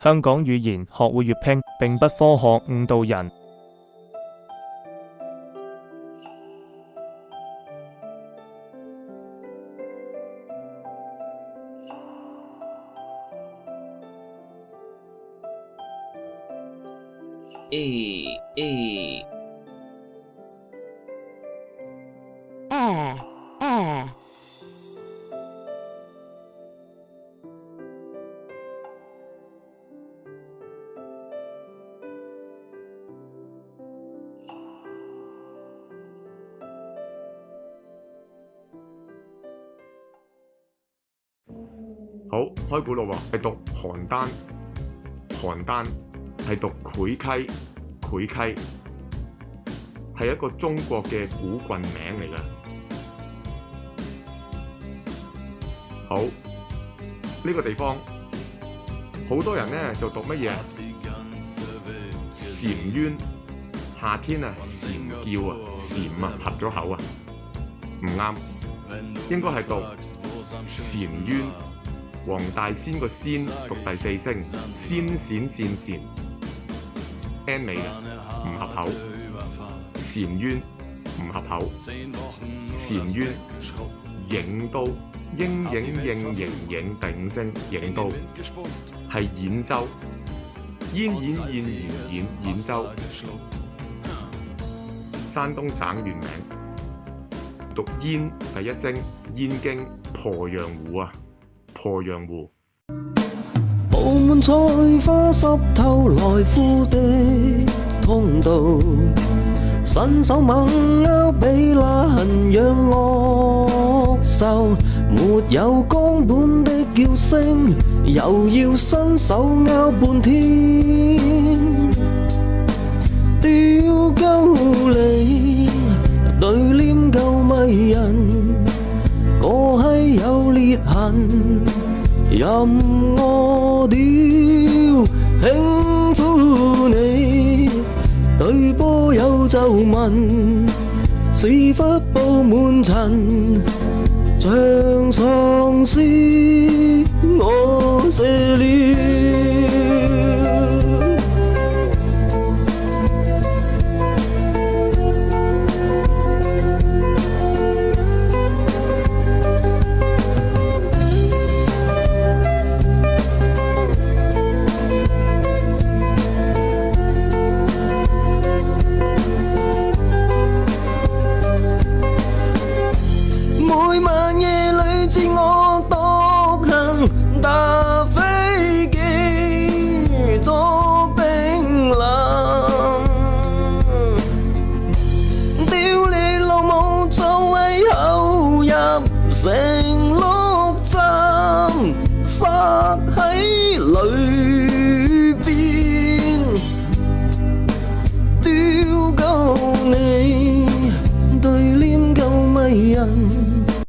香港語言學會粵拼並不科學，誤導人。好，開估咯喎，係讀邯鄲，邯鄲係讀會稽，會稽係一個中國嘅古郡名嚟㗎。好，呢個地方好多人呢就讀乜嘢？禪淵，夏天啊，蟬叫啊，蟬啊合咗口啊，唔啱，應該係讀禪淵。黃大仙個仙讀第四聲，仙閃線線 N 尾嘅，唔合口。禪淵唔合口。禪淵影都，應影應形影第五聲影都，係兗州。燕兗州，山東省縣名。讀燕第一聲燕京鄱陽湖啊。鄱陽湖。布滿菜花濕透來枯的通道，伸手猛拗比那痕癢惡獸，沒有岡本的叫聲，又要伸手拗半天，丟鳩你對臉夠迷人，個閪有裂痕，任我屌，輕撫你，對波有皺紋，屎忽布滿塵，像喪屍我射了。我獨行搭飛機，多冰冷。屌你老母，做為後入城。